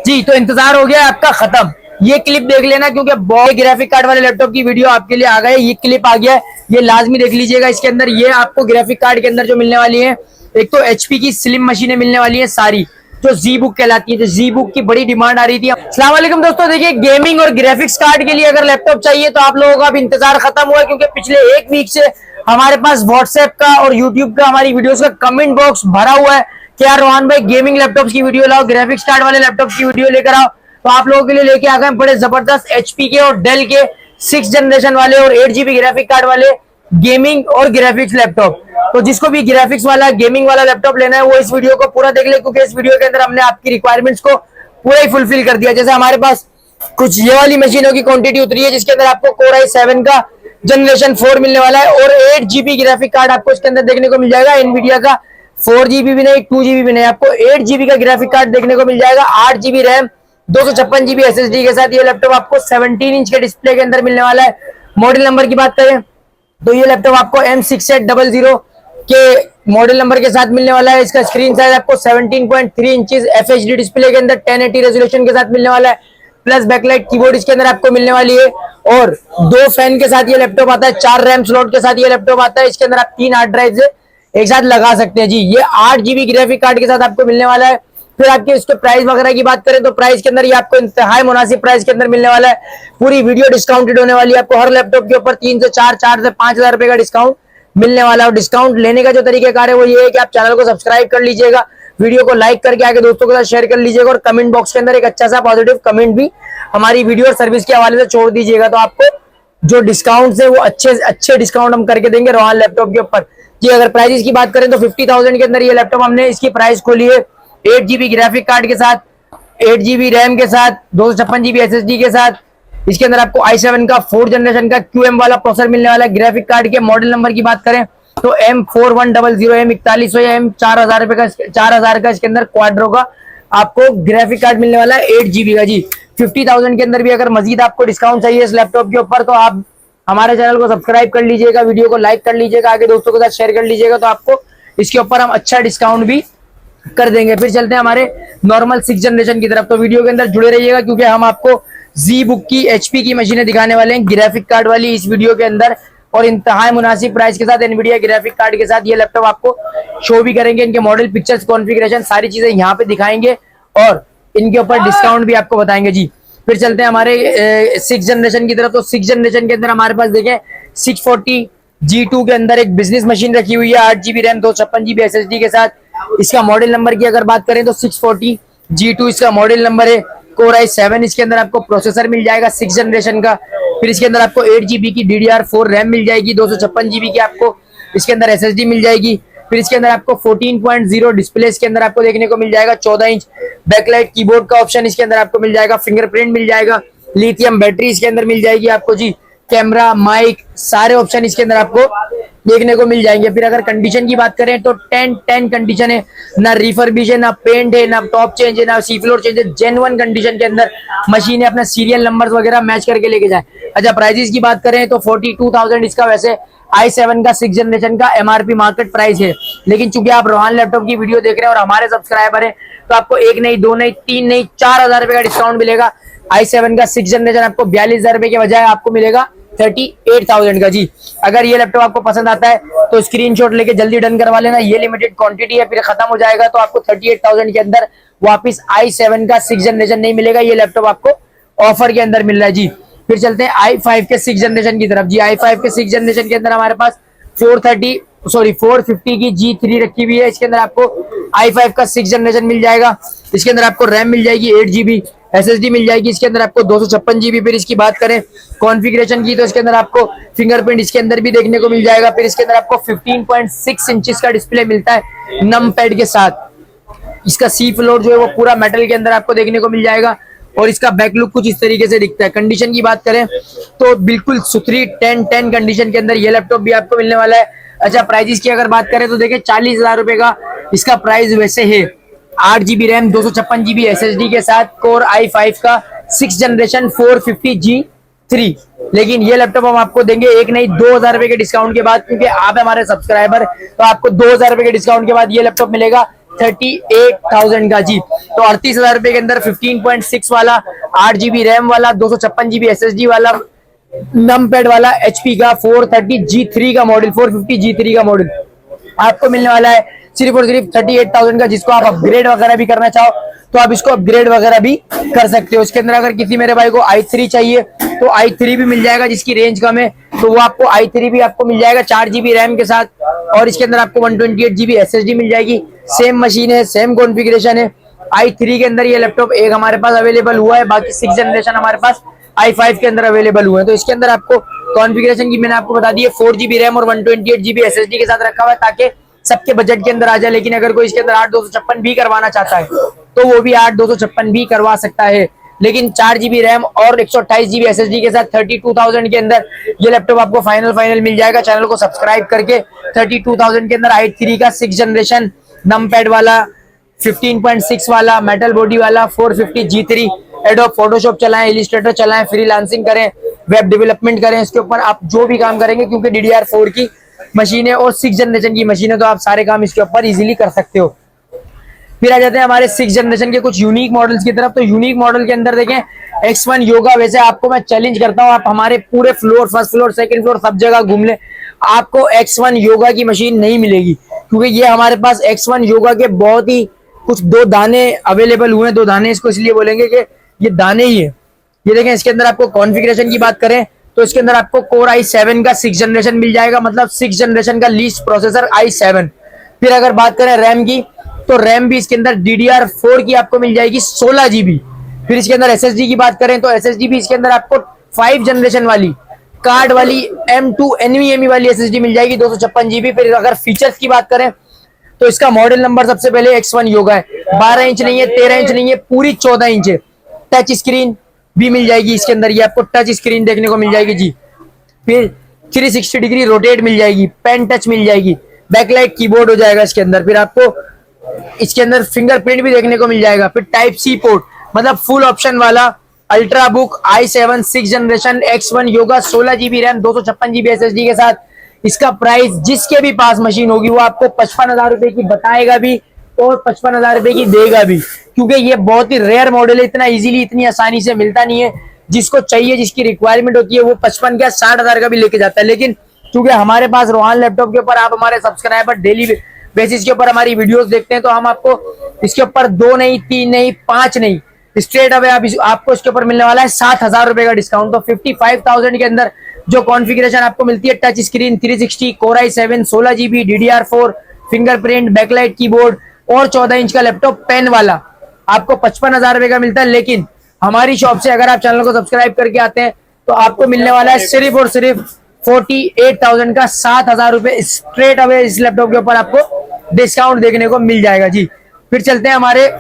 जी। तो इंतजार हो गया आपका खत्म, ये क्लिप देख लेना क्योंकि बहुत ग्राफिक कार्ड वाले लैपटॉप की वीडियो आपके लिए आ गए। ये क्लिप आ गया है, ये लाजमी देख लीजिएगा। इसके अंदर ये आपको ग्राफिक कार्ड के अंदर जो मिलने वाली है, एक तो एचपी की स्लिम मशीनें मिलने वाली है सारी, जो जी बुक कहलाती है। जो जी बुक की बड़ी डिमांड आ रही थी। अस्सलाम वालेकुम दोस्तों, देखिए गेमिंग और ग्राफिक्स कार्ड के लिए अगर लैपटॉप चाहिए तो आप लोगों का अब इंतजार खत्म हुआ, क्योंकि पिछले एक वीक से हमारे पास व्हाट्सएप का और यूट्यूब का हमारी वीडियोस का कमेंट बॉक्स भरा हुआ है कि यार रोहन भाई गेमिंग लैपटॉप्स की वीडियो लाओ, ग्राफिक्स कार्ड वाले लैपटॉप्स की वीडियो लेकर आओ। तो आप लोगों के लिए लेके आ गए बड़े जबरदस्त एचपी के और डेल के 6 जनरेशन वाले और 8 GB ग्राफिक कार्ड वाले गेमिंग और ग्राफिक्स लैपटॉप। तो जिसको भी ग्राफिक्स वाला गेमिंग वाला लैपटॉप लेना है वो इस वीडियो को पूरा देख ले, क्योंकि इस वीडियो के अंदर हमने आपकी रिक्वायरमेंट्स को पूरा ही फुलफिल कर दिया। जैसे हमारे पास कुछ ये वाली मशीनों की क्वांटिटी उतरी है जिसके अंदर आपको Core i7 का जनरेशन 4 मिलने वाला है और 8 GB ग्राफिक कार्ड आपको इसके अंदर देखने को मिल जाएगा। एनवीडिया का 4 GB भी नहीं, 2 GB भी नहीं, आपको 8 GB का ग्राफिक कार्ड देखने को मिल जाएगा। 8 GB रैम, 256 GB SSD के साथ ये लैपटॉप आपको 17 इंच के डिस्प्ले के अंदर मिलने वाला है। मॉडल नंबर की बात करें तो ये लैपटॉप आपको M6800 के मॉडल नंबर के साथ मिलने वाला है। इसका स्क्रीन साइज आपको 17.3 इंचेस FHD डिस्प्ले के अंदर 1080 रेजोल्यूशन के साथ मिलने वाला है। प्लस बैकलाइट कीबोर्ड इसके अंदर आपको मिलने वाली है और 2 फैन के साथ ये लैपटॉप आता है। 4 रैम स्लॉट के साथ ये लैपटॉप आता है। इसके अंदर आप 3 हार्ड ड्राइव एक साथ लगा सकते हैं जी। ये 8 GB ग्राफिक कार्ड के साथ आपको मिलने वाला है। फिर आपके इसके प्राइस वगैरह की बात करें तो प्राइस के अंदर ये आपको इंतहाई मुनासिब प्राइस के अंदर मिलने वाला है। पूरी वीडियो डिस्काउंटेड होने वाली है। आपको हर लैपटॉप के ऊपर 3 से 4 से 5 हजार रुपए का डिस्काउंट मिलने वाला है। और डिस्काउंट लेने का जो तरीकेकार है वो ये है कि आप चैनल को सब्सक्राइब कर लीजिएगा, वीडियो को लाइक करके आगे दोस्तों के साथ शेयर कर लीजिएगा और कमेंट बॉक्स के अंदर एक अच्छा सा पॉजिटिव कमेंट भी हमारी वीडियो और सर्विस के हवाले से छोड़ दीजिएगा। तो आपको जो डिस्काउंट है वो अच्छे डिस्काउंट हम करके देंगे रोहन लैपटॉप के ऊपर जी। अगर प्राइस की बात करें तो 50,000 के अंदर ये लैपटॉप हमने इसकी प्राइस खोली है 8 GB ग्राफिक कार्ड के साथ, 8 GB रैम के साथ, 256 GB SSD के साथ। इसके अंदर आपको i7 का 4 जनरेशन का QM वाला प्रोसेसर मिलने वाला है। ग्राफिक कार्ड के मॉडल नंबर की बात करें तो M4100, M4100 या M4000 रुपए का 4000 का इसके अंदर क्वाड्रो का आपको ग्राफिक कार्ड मिलने वाला है 8 GB का जी। 50,000 के अंदर भी अगर मजीद आपको डिस्काउंट चाहिए इस लैपटॉप के ऊपर तो आप हमारे चैनल को सब्सक्राइब कर लीजिएगा, वीडियो को लाइक कर लीजिएगा, आगे दोस्तों के साथ शेयर कर लीजिएगा। तो आपको इसके ऊपर हम अच्छा डिस्काउंट भी कर देंगे। फिर चलते हैं हमारे नॉर्मल 6 जनरेशन की तरफ। तो वीडियो के अंदर जुड़े रहिएगा क्योंकि हम आपको जी बुक की एचपी की मशीनें दिखाने वाले हैं ग्राफिक कार्ड वाली इस वीडियो के अंदर और इंतहाई मुनासिब प्राइस के साथ। एनवीडिया ग्राफिक कार्ड के साथ ये लैपटॉप आपको शो भी करेंगे। इनके मॉडल, पिक्चर्स, कॉन्फ़िगरेशन सारी चीजें यहाँ पे दिखाएंगे और इनके ऊपर डिस्काउंट भी आपको बताएंगे जी। फिर चलते हैं हमारे 6 जनरेशन की तरफ। तो 6 जनरेशन के अंदर हमारे पास देखें 640 G2 के अंदर एक बिजनेस मशीन रखी हुई है 8 GB रैम, 256 GB SSD के साथ। इसका मॉडल नंबर की अगर बात करें तो 640 G2 इसका मॉडल नंबर है। Core i7 इसके अंदर आपको प्रोसेसर मिल जाएगा 6 जनरेशन का। फिर इसके अंदर आपको 8 GB की DDR4 रैम मिल जाएगी, 256 GB की आपको इसके अंदर SSD मिल जाएगी। फिर इसके अंदर आपको 14.0 डिस्प्ले इसके अंदर आपको देखने को मिल जाएगा, 14 इंच बैकलाइट कीबोर्ड का ऑप्शन इसके अंदर आपको मिल जाएगा, फिंगरप्रिंट मिल जाएगा, लिथियम बैटरी इसके अंदर मिल जाएगी आपको जी, कैमरा, माइक सारे ऑप्शन इसके अंदर आपको देखने को मिल जाएंगे। फिर अगर कंडीशन की बात करें तो 10 कंडीशन है, ना रिफर्बिश है, ना पेंट है, ना टॉप चेंज है, ना सी फ्लोर चेंज है। जेन्युइन कंडीशन के अंदर मशीन है, अपना सीरियल नंबर्स वगैरह मैच करके लेके जाए। अच्छा, प्राइजेस की बात करें तो 42,000 इसका वैसे i7 का 6 जनरेशन का MRP मार्केट प्राइस है, लेकिन चूंकि आप रोहन लैपटॉप की वीडियो देख रहे हैं और हमारे सब्सक्राइबर हैं तो आपको 1 नहीं, 2 नहीं, 3 नहीं, 4,000 रुपए का डिस्काउंट मिलेगा। i7 का 6 जनरेशन आपको 42,000 रुपए के बजाय आपको मिलेगा 38,000 का जी। अगर ये लैपटॉप आपको पसंद आता है तो स्क्रीनशॉट लेके जल्दी डन करवा लेना। ये लिमिटेड क्वांटिटी है, फिर खत्म हो जाएगा तो आपको 38,000 के अंदर वापस i7 का 6 जनरेशन नहीं मिलेगा। ये लैपटॉप आपको ऑफर के अंदर मिल रहा है जी। फिर चलते हैं i5 के 6 जनरेशन की तरफ जी। i5 के 6 जनरेशन के अंदर हमारे पास 450 की G3 रखी हुई है। इसके अंदर आपको i5 का 6 जनरेशन मिल जाएगा। इसके अंदर आपको रैम मिल जाएगी 8 GB, SSD मिल जाएगी इसके अंदर आपको 256 GB। फिर इसकी बात करें कॉन्फ़िगरेशन की तो इसके अंदर आपको फिंगरप्रिंट इसके अंदर भी देखने को मिल जाएगा। फिर इसके अंदर आपको 15.6 इंचेस का डिस्प्ले मिलता है नम पैड के साथ। इसका सी फ्लोर जो है वो पूरा मेटल के अंदर आपको देखने को मिल जाएगा और इसका बैक लुक कुछ इस तरीके से दिखता है। कंडीशन की बात करें तो बिल्कुल सुथरी 10 कंडीशन के अंदर ये लैपटॉप भी आपको मिलने वाला है। अच्छा, प्राइजेस की अगर बात करें तो देखिए 40,000 रुपए का इसका प्राइस वैसे है। 8 GB रैम, 256 GB SSD के साथ Core i5 का 6 जनरेशन 450 G3। लेकिन ये लैपटॉप हम आपको देंगे 1 नहीं 2,000 रुपए के डिस्काउंट के बाद, क्योंकि आप हमारे सब्सक्राइबर, तो आपको 2,000 रुपए के डिस्काउंट के बाद ये लैपटॉप मिलेगा 38,000 का जी। तो 38,000 रुपए के अंदर 15.6 वाला 8 GB रैम वाला 256 GB SSD वाला नम पैड वाला HP का 430G3 का मॉडल 450G3 का मॉडल आपको मिलने वाला है सिर्फ और सिर्फ 38,000 का। जिसको आप अपग्रेड वगैरह भी करना चाहो तो आप इसको अपग्रेड वगैरह भी कर सकते हो। इसके अंदर अगर किसी मेरे भाई को i3 चाहिए तो i3 भी मिल जाएगा जिसकी रेंज कम है, तो वो आपको i3 भी आपको मिल जाएगा 4 GB रैम के साथ, और इसके अंदर आपको 128 GB SSD मिल जाएगी। सेम मशीन है, सेम कॉन्फ़िगरेशन है। i3 के अंदर ये लैपटॉप एक हमारे पास अवेलेबल हुआ है, बाकी 6th जनरेशन हमारे पास i5 के अंदर अवेलेबल हुए हैं। तो इसके अंदर आपको कॉन्फ़िगरेशन की मैंने आपको बता दी है, 4 GB रैम और 128 GB SSD के साथ रखा हुआ है ताकि सबके बजट के अंदर आ जाए। लेकिन अगर कोई इसके अंदर 8/256 भी करवाना चाहता है तो वो भी 8/256 भी करवा सकता है। लेकिन 4 GB रैम और 128 GB SSD के साथ 32,000 के अंदर ये लैपटॉप आपको फाइनल मिल जाएगा। चैनल को सब्सक्राइब करके 32,000 के अंदर i3 का 6th जनरेशन नम पैड वाला 15.6 वाला मेटल बॉडी वाला 450G3 एडोब फोटोशॉप चलाएं, इलिस्ट्रेटर चलाएं, फ्रीलांसिंग करें, वेब डेवलपमेंट करें, इसके ऊपर आप जो भी काम करेंगे, क्योंकि DDR4 की मशीन है और 6th जनरेशन की मशीन है, तो आप सारे काम इसके ऊपर इजीली कर सकते हो। फिर आ जाते हैं हमारे 6th जनरेशन के कुछ यूनिक मॉडल्स की तरफ। तो यूनिक मॉडल के अंदर देखें X1 योगा, वैसे आपको मैं चैलेंज करता हूं आप हमारे पूरे floor, first floor, second floor, सब जगह घूम ले, आपको X1 योगा की मशीन नहीं मिलेगी, क्योंकि ये हमारे पास X1 योगा के बहुत ही कुछ 2 दाने अवेलेबल हुए हैं। 2 दाने इसको इसलिए बोलेंगे कि ये दाने ही है। ये देखें, इसके अंदर आपको कॉन्फ़िगरेशन की बात करें तो इसके अंदर आपको Core i7 का 6th जनरेशन मिल जाएगा, मतलब 6th जनरेशन का लीस्ट प्रोसेसर i7। फिर अगर बात करें रैम की तो रैम भी इसके अंदर DDR4 की आपको मिल जाएगी 16 GB। फिर इसके अंदर SSD की बात करें तो SSD भी इसके अंदर आपको 5 जनरेशन वाली कार्ड वाली M2 NVMe वाली SSD मिल जाएगी 256 GB। फिर अगर फीचर्स की बात करें तो इसका मॉडल नंबर सबसे पहले X1 योगा है, 12 इंच नहीं है, 13 इंच नहीं है, पूरी 14 इंच है। टच स्क्रीन भी मिल जाएगी इसके अंदर, ये आपको टच स्क्रीन देखने को मिल जाएगी जी। फिर 360 डिग्री रोटेट मिल जाएगी, पेन टच मिल जाएगी, बैकलाइट कीबोर्ड हो जाएगा इसके अंदर। फिर आपको इसके अंदर फिंगरप्रिंट भी देखने को मिल जाएगा। फिर टाइप सी पोर्ट, मतलब फुल ऑप्शन वाला ultra book i7 6th generation X1 yoga 16 GB RAM 256 GB SSD के साथ। इसका प्राइस जिसके भी पास मशीन होगी वो आपको 55,000 रुपए की बताएगा भी और 55,000 रुपए की देगा भी, क्योंकि ये बहुत ही रेयर मॉडल है, इतना इजीली इतनी आसानी से मिलता नहीं है। जिसको चाहिए, जिसकी रिक्वायरमेंट होती है, वो 55 क्या 60,000 का भी लेके जाता है। लेकिन क्योंकि हमारे पास रोहान लैपटॉप के ऊपर आप हमारे सब्सक्राइबर डेली बेसिस के ऊपर हमारी वीडियोस देखते हैं, तो हम आपको इसके ऊपर 2 नहीं, 3 नहीं, 5 नहीं, स्ट्रेट अवे आपको इसके ऊपर मिलने वाला है 7,000 रुपए का डिस्काउंट। तो 55,000 के अंदर जो कॉन्फ़िगरेशन आपको मिलती है, touch screen 360, Core i7 16 GB DDR4 fingerprint, backlight keyboard और 14 इंच का लैपटॉप पेन वाला, आपको 55,000 रुपए का मिलता है। लेकिन हमारी शॉप से अगर आप चैनल को सब्सक्राइब करके आते हैं तो आपको मिलने वाला है सिर्फ और सिर्फ 48,000 का 7,000 रुपए स्ट्रेट अवे इस लैपटॉप के ऊपर आपको डिस्काउंट देखने को मिल जाएगा जी। फिर चलते हैं हमारे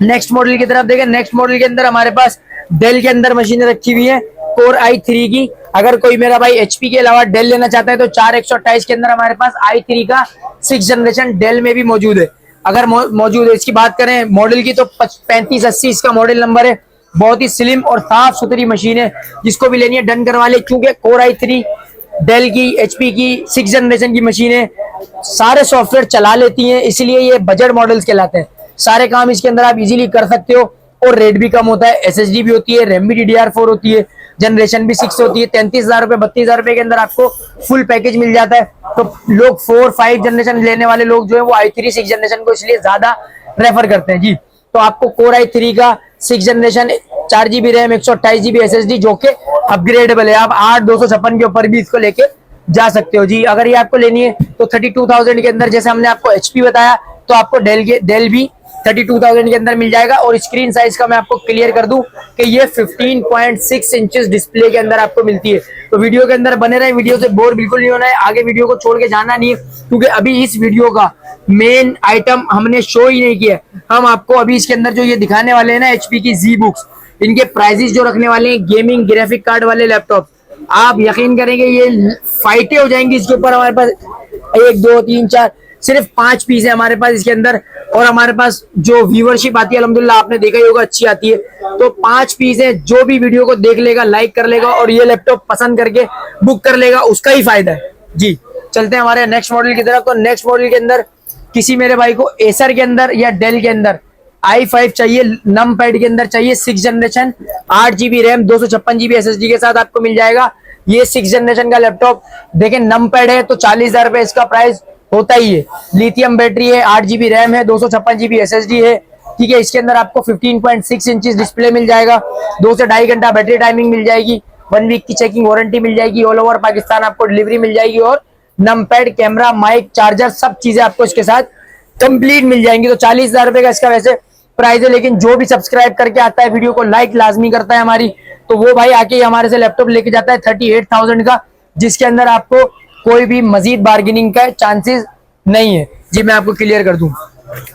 नेक्स्ट मॉडल की तरफ। देखें, नेक्स्ट मॉडल के अंदर हमारे पास डेल के अंदर मशीनें रखी हुई है Core i3 की। अगर कोई मेरा भाई HP के अलावा डेल लेना चाहता है तो 4128 के अंदर हमारे पास i3 का 6th जनरेशन डेल में भी मौजूद है। अगर मौजूद है, इसकी बात करें मॉडल की तो 3580 इसका मॉडल नंबर है। बहुत ही स्लिम और साफ सुथरी मशीन है, जिसको भी लेनी है डन करवा ले, क्योंकि Core i3 डेल की, HP की 6th जनरेशन की मशीन है, सारे सॉफ्टवेयर चला लेती हैं, इसलिए ये बजट मॉडल्स कहलाते हैं। सारे काम इसके अंदर आप इजीली कर सकते हो और रेट भी कम होता है। SSD भी होती है, रैम भी DDR4 होती है, जनरेशन भी 6 होती है। 33,000 रुपए 32,000 रुपए के अंदर आपको फुल पैकेज मिल जाता है। तो लोग 4-5 जनरेशन लेने वाले लोग जो है वो i3 6th जनरेशन को इसलिए ज्यादा रेफर करते हैं जी। तो आपको Core i3 का 6th generation 4 GB RAM 128 GB SSD जो कि अपग्रेडेबल है, आप 8/256 के ऊपर भी इसको लेके जा सकते हो जी। अगर ये आपको लेनी है तो 32,000 के अंदर, जैसे हमने आपको HP बताया, तो आपको डेल भी 32,000 के अंदर मिल जाएगा। और स्क्रीन साइज का मैं आपको क्लियर कर दूं कि ये 15.6 इंचेस डिस्प्ले के अंदर आपको मिलती है। तो वीडियो के अंदर बने रहे, वीडियो से बोर बिल्कुल नहीं होना है, आगे वीडियो को छोड़ के जाना नहीं है, क्योंकि अभी इस वीडियो का मेन आइटम हमने शो ही नहीं किया। हम आपको अभी इसके अंदर जो ये दिखाने वाले हैं ना HP की Z बुक्स, इनके प्राइजेस जो रखने वाले हैं, गेमिंग ग्राफिक कार्ड वाले लैपटॉप, आप यकीन करेंगे ये फाइटें हो जाएंगी इसके ऊपर। हमारे पास 1 2 3 4 सिर्फ 5 पीस है हमारे पास इसके अंदर, और हमारे पास जो व्यूअरशिप आती है अल्हम्दुलिल्लाह आपने देखा ही होगा, अच्छी आती है। तो 5 पीस है, जो भी वीडियो को देख लेगा, लाइक कर लेगा और ये लैपटॉप पसंद करके बुक कर लेगा, उसका ही फायदा है जी। चलते हैं हमारे नेक्स्ट मॉडल की तरफ। तो नेक्स्ट मॉडल के अंदर किसी मेरे भाई को एसर के अंदर या डेल के अंदर i5 चाहिए, नम पैड के अंदर चाहिए, 6 generation, 8 GB RAM, 256 GB SSD के साथ आपको मिल जाएगा। ये 6 जनरेशन का लैपटॉप देखें, नम पैड है तो 40,000 रुपए इसका प्राइस होता ही है। लिथियम बैटरी है, 8 GB रैम है, 256 GB SSD है, ठीक है। इसके अंदर आपको 15.6 इंचेस डिस्प्ले मिल जाएगा, 2 से 2.5 घंटा बैटरी टाइमिंग मिल जाएगी, 1 वीक की चेकिंग वारंटी मिल जाएगी, ऑल ओवर पाकिस्तान आपको डिलीवरी मिल जाएगी, और नम पैड, कैमरा, माइक, चार्जर, सब चीजें आपको इसके साथ कंप्लीट मिल जाएंगी। तो 40,000 रुपए का इसका वैसे प्राइस है, लेकिन जो भी सब्सक्राइब करके आता है, वीडियो को लाइक लाजमी करता है हमारी, तो वो भाई आके हमारे से लैपटॉप लेके जाता है 38,000 का, जिसके अंदर आपको कोई भी मजीद बार्गेनिंग का चांसेस नहीं है जी। मैं आपको क्लियर कर दूं।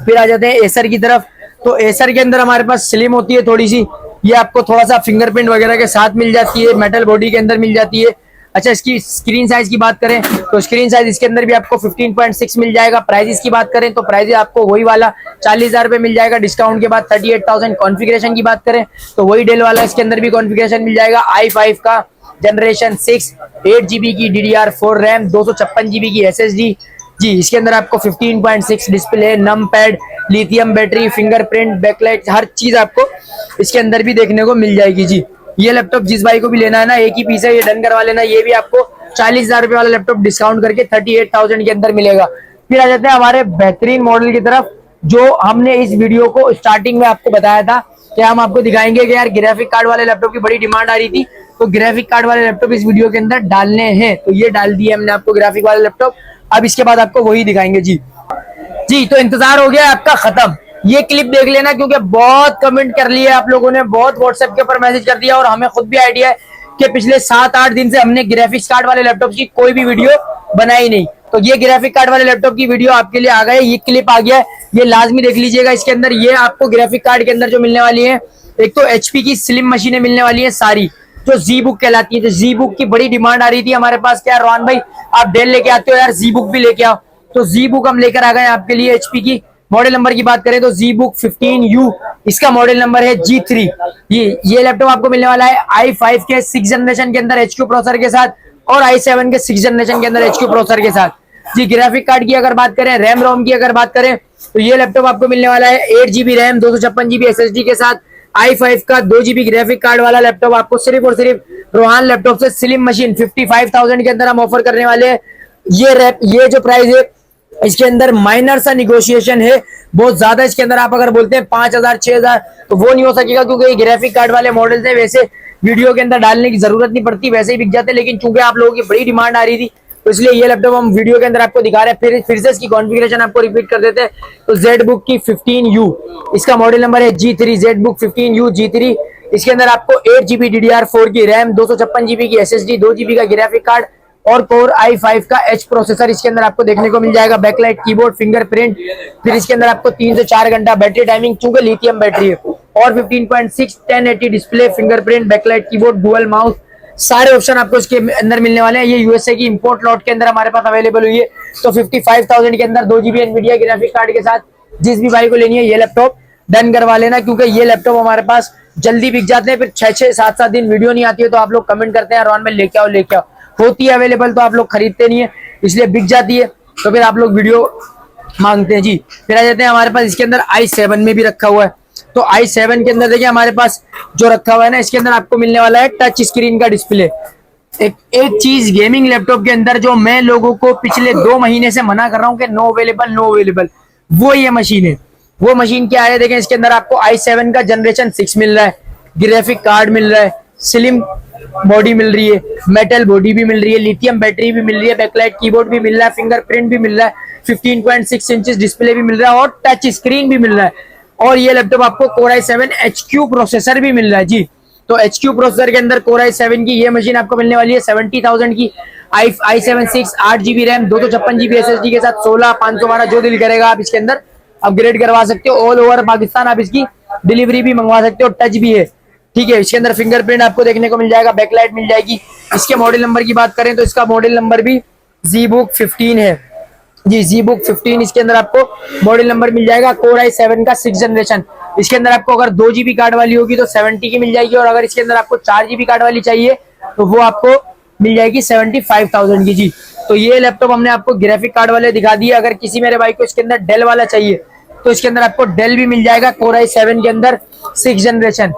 फिर आ जाते हैं एसर की तरफ। तो एसर के अंदर हमारे पास स्लिम होती है थोड़ी सी, ये आपको थोड़ा सा फिंगरप्रिंट वगैरह के साथ मिल जाती है, मेटल बॉडी के अंदर मिल जाती है। अच्छा, इसकी स्क्रीन साइज की बात करें तो स्क्रीन साइज इसके अंदर भी आपको 15.6 मिल जाएगा। प्राइस की बात करें तो प्राइस आपको वही वाला 40,000 रुपए मिल जाएगा डिस्काउंट के बाद, 38,000। कॉन्फ़िगरेशन की बात करें तो वही डेल वाला इसके अंदर भी कॉन्फ़िगरेशन मिल जाएगा। i5 का जनरेशन 6, 8 GB की DDR4 रैम, 256 GB की SSD जी। इसके अंदर आपको 15.6 display, num pad, lithium battery, fingerprint, backlight, हर चीज आपको इसके अंदर भी देखने को मिल जाएगी जी। ये लैपटॉप जिस भाई को भी लेना है ना, एक ही पीस है, ये डन करवा लेना। ये भी आपको 40,000 रुपए वाला लैपटॉप डिस्काउंट करके 38,000 के अंदर मिलेगा। फिर आ जाते हैं हमारे बेहतरीन मॉडल की तरफ, जो हमने इस वीडियो को स्टार्टिंग में आपको बताया था कि हम आपको दिखाएंगे कि यार ग्राफिक कार्ड वाले लैपटॉप की बड़ी डिमांड आ रही थी, तो ग्राफिक कार्ड वाले लैपटॉप इस वीडियो के अंदर डालने हैं, तो ये डाल दिए हमने आपको ग्राफिक वाले लैपटॉप। अब इसके बाद आपको वही दिखाएंगे जी। तो इंतजार हो गया आपका खत्म, ये क्लिप देख लेना, क्योंकि बहुत कमेंट कर लिए आप लोगों ने, बहुत व्हाट्सएप के ऊपर मैसेज कर दिया, और हमें खुद भी आइडिया है कि पिछले 7-8 दिन से हमने ग्राफिक्स कार्ड वाले लैपटॉप की कोई भी वीडियो बनाई नहीं। तो ये ग्राफिक कार्ड वाले लैपटॉप की वीडियो आपके लिए आ गए, ये क्लिप आ गया है, ये लाजमी देख लीजिएगा। इसके अंदर ये आपको ग्राफिक कार्ड के अंदर जो मिलने वाली है, एक तो HP की स्लिम मशीनें मिलने वाली है सारी, जो जी बुक कहलाती है। तो जी बुक की बड़ी डिमांड आ रही थी हमारे पास, क्या रोहन भाई आप डेल लेके आते हो यार, जी बुक भी लेके आओ, तो जी बुक हम लेकर आ गए आपके लिए। HP की मॉडल नंबर की बात करें तो जी बुक 15U इसका मॉडल नंबर है, G3। ये लैपटॉप आपको मिलने वाला है i5 के 6 जनरेशन के अंदर HQ प्रोसेसर के साथ, और i7 के 6 जनरेशन के अंदर HQ प्रोसेसर के साथ जी। ग्राफिक कार्ड की अगर बात करें, रैम रोम की अगर बात करें, तो ये लैपटॉप आपको मिलने वाला है 8 GB रैम, 256 GB SSD के साथ, i5 का 2 GB ग्राफिक कार्ड वाला लैपटॉप आपको सिर्फ और सिर्फ रोहान लैपटॉप से स्लिम मशीन 55,000 के अंदर हम ऑफर करने वाले हैं। ये जो प्राइस है, इसके अंदर माइनर सा निगोशिएशन है, बहुत ज्यादा इसके अंदर आप अगर बोलते हैं 5,000 6,000 तो वो नहीं हो सकेगा, क्योंकि ये ग्राफिक कार्ड वाले मॉडल्स है, वैसे वीडियो के अंदर डालने की जरूरत नहीं पड़ती, वैसे ही बिक जाते, लेकिन चूंकि आप लोगों की बड़ी डिमांड आ रही थी, तो इसलिए ये लैपटॉप हम वीडियो के अंदर आपको दिखा रहे हैं। फिर से इसकी कॉन्फ़िगरेशन आपको रिपीट कर देते हैं। तो ZBook की 15U इसका मॉडल नंबर है, G3, ZBook 15U G3। इसके अंदर आपको 8 GB DDR4 की रैम, 256 GB की SSD, 2 GB का ग्राफिक कार्ड, और कोर i5 का H प्रोसेसर इसके अंदर आपको देखने को मिल जाएगा। बैकलाइट, कीबोर्ड, फिंगरप्रिंट, फिर इसके अंदर आपको 3 से 4 घंटा बैटरी टाइमिंग, चूंकि लिथियम बैटरी है, और 15.6 1080 display, fingerprint, backlight, keyboard, dual mouse, सारे ऑप्शन आपको इसके अंदर मिलने वाले हैं। ये यूएसए की इंपोर्ट लॉट के अंदर हमारे पास अवेलेबल हुई है। तो 55,000 के अंदर 2 GB एनवीडिया ग्राफिक कार्ड के साथ जिस भी भाई को लेनी है, ये लैपटॉप डन करवा लेना, क्योंकि ये लैपटॉप हमारे पास जल्दी बिक जाते हैं। फिर 6-6 7-7 दिन वीडियो नहीं आती है, तो आप लोग कमेंट करते हैं रोहन में लेके आओ लेके आओ, होती है अवेलेबल तो आप लोग खरीदते नहीं है, इसलिए बिक जाती है, तो फिर आप लोग वीडियो मांगते हैं जी। फिर आ जाते हैं हमारे पास इसके अंदर i7 में भी रखा हुआ है। तो i7 के अंदर देखिए हमारे पास जो रखा हुआ है ना, इसके अंदर आपको मिलने वाला है टच स्क्रीन का डिस्प्ले। एक चीज गेमिंग लैपटॉप के अंदर जो मैं लोगों को पिछले 2 महीने से मना कर रहा हूँ कि नो अवेलेबल, वो ये मशीन है। वो मशीन क्या है, देखें इसके अंदर आपको i7 का जनरेशन 6 मिल रहा है, ग्राफिक कार्ड मिल रहा है, स्लिम बॉडी मिल रही है, मेटल बॉडी भी मिल रही है, लिथियम बैटरी भी मिल रही है, बैकलाइट कीबोर्ड भी मिल रहा है, फिंगरप्रिंट भी मिल रहा है, 15.6 इंचेस डिस्प्ले भी मिल रहा है, और टच स्क्रीन भी मिल रहा है। और ये लैपटॉप आपको Core i7 HQ प्रोसेसर भी मिल रहा है जी। तो HQ प्रोसेसर के अंदर Core i7 की ये मशीन आपको मिलने वाली है 70,000 की, i7 6 8 GB RAM, 256 GB SSD के साथ, 16 512 जो दिल करेगा आप इसके अंदर अपग्रेड करवा सकते हो। ऑल ओवर पाकिस्तान आप इसकी डिलीवरी भी मंगवा सकते हो, टच भी है, ठीक है। इसके अंदर फिंगरप्रिंट आपको देखने को मिल जाएगा, बैकलाइट मिल जाएगी। इसके मॉडल नंबर की बात करें तो इसका मॉडल नंबर भी ZBook 15 है जी, ZBook 15 इसके अंदर आपको मॉडल नंबर मिल जाएगा। Core i7 का 6 जनरेशन, इसके अंदर आपको अगर 2 GB कार्ड वाली होगी तो 70 की मिल जाएगी, और अगर इसके अंदर आपको 4 GB कार्ड वाली चाहिए तो वो आपको मिल जाएगी 75,000 की जी। तो ये लैपटॉप हमने आपको ग्राफिक कार्ड वाले दिखा दिए। अगर किसी मेरे भाई को इसके अंदर डेल वाला चाहिए तो इसके अंदर आपको डेल भी मिल जाएगा, कोर i7 के अंदर 7 जनरेशन,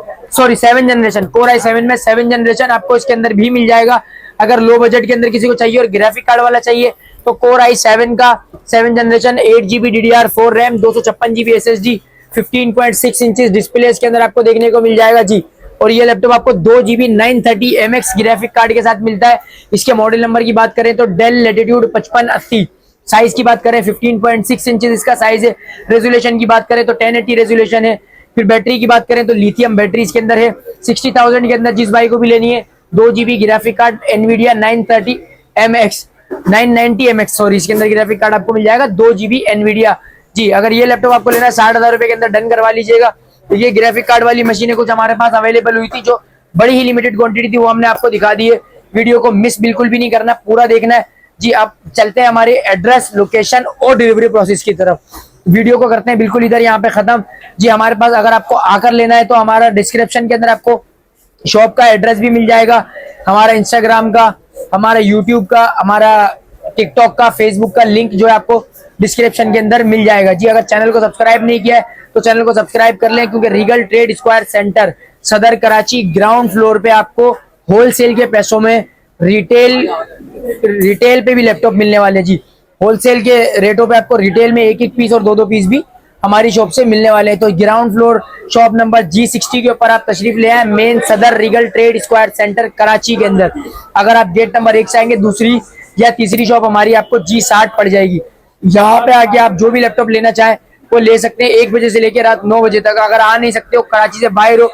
कोर i7 में 7 जनरेशन आपको इसके अंदर भी मिल जाएगा। अगर लो बजट के अंदर किसी को चाहिए और ग्राफिक कार्ड वाला चाहिए तो कोर i7 का 7 generation, 8GB DDR4 RAM, 256GB SSD, 15.6 inches display इसके अंदर आपको देखने को मिल जाएगा जी। और ये लैपटॉप आपको 2GB 930MX ग्राफिक कार्ड के साथ मिलता है। इसके मॉडल नंबर की बात करें तो डेल लैटिट्यूड 5580, साइज की बात करें 15.6 इंचेस इसका साइज है। रेजोल्यूशन की बात करें तो 1080 रेजोल्यूशन है। फिर बैटरी की बात करें तो लिथियम बैटरी इसके अंदर है। 60,000 के अंदर जिस भाई को भी लेनी है 2GB graphic card Nvidia 990MX sorry, इसके अंदर ग्राफिक कार्ड आपको मिल जाएगा 2GB एनवीडिया जी। अगर ये लैपटॉप आपको लेना है 60,000 रुपए के अंदर डन करवा लीजिएगा। तो ये ग्राफिक कार्ड वाली मशीनें कुछ हमारे पास अवेलेबल हुई थी, जो बड़ी ही लिमिटेड क्वांटिटी थी, वो हमने आपको दिखा दी है। वीडियो को मिस बिल्कुल भी नहीं करना, पूरा देखना है जी। आप चलते हैं हमारे एड्रेस, लोकेशन और डिलीवरी प्रोसेस की तरफ। वीडियो को करते हैं बिल्कुल इधर यहाँ पे खत्म जी। हमारे पास अगर आपको आकर लेना है तो हमारा डिस्क्रिप्शन के अंदर आपको शॉप का एड्रेस भी मिल जाएगा, हमारा इंस्टाग्राम का, हमारा यूट्यूब का, हमारा टिकटॉक का, फेसबुक का लिंक जो है आपको डिस्क्रिप्शन के अंदर मिल जाएगा जी। अगर चैनल को सब्सक्राइब नहीं किया है तो चैनल को सब्सक्राइब कर लें, क्योंकि रीगल ट्रेड स्क्वायर सेंटर सदर कराची ग्राउंड फ्लोर पे आपको होलसेल के पैसों में रिटेल पे भी लैपटॉप मिलने वाले जी। होलसेल के रेटों पे आपको रिटेल में 1-1 पीस और 2-2 पीस भी हमारी शॉप से मिलने वाले हैं। तो ground floor shop number G60 के ऊपर आप तशरीफ ले आए, मेन सदर Regal trade square centre Karachi के अंदर। अगर आप गेट नंबर 1 से आएंगे, दूसरी या तीसरी शॉप हमारी आपको G60 पड़ जाएगी। यहाँ पे आके आप जो भी लैपटॉप लेना चाहें वो ले सकते हैं, 1 बजे से लेकर रात 9 बजे तक। अगर आ नहीं सकते हो, कराची से बाहर हो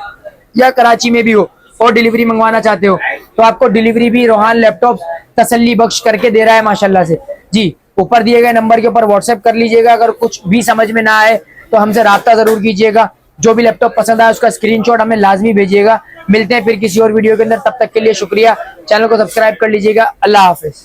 या कराची में भी हो और डिलीवरी मंगवाना चाहते हो तो आपको डिलीवरी भी रोहान लैपटॉप तसल्ली बख्श करके दे रहा है माशाल्लाह से जी। ऊपर दिए गए नंबर के ऊपर व्हाट्सएप कर लीजिएगा। अगर कुछ भी समझ में ना आए तो हमसे राब्ता जरूर कीजिएगा। जो भी लैपटॉप पसंद आए उसका स्क्रीनशॉट हमें लाजमी भेजिएगा। मिलते हैं फिर किसी और वीडियो के अंदर, तब तक के लिए शुक्रिया। चैनल को सब्सक्राइब कर लीजिएगा। अल्लाह हाफिज।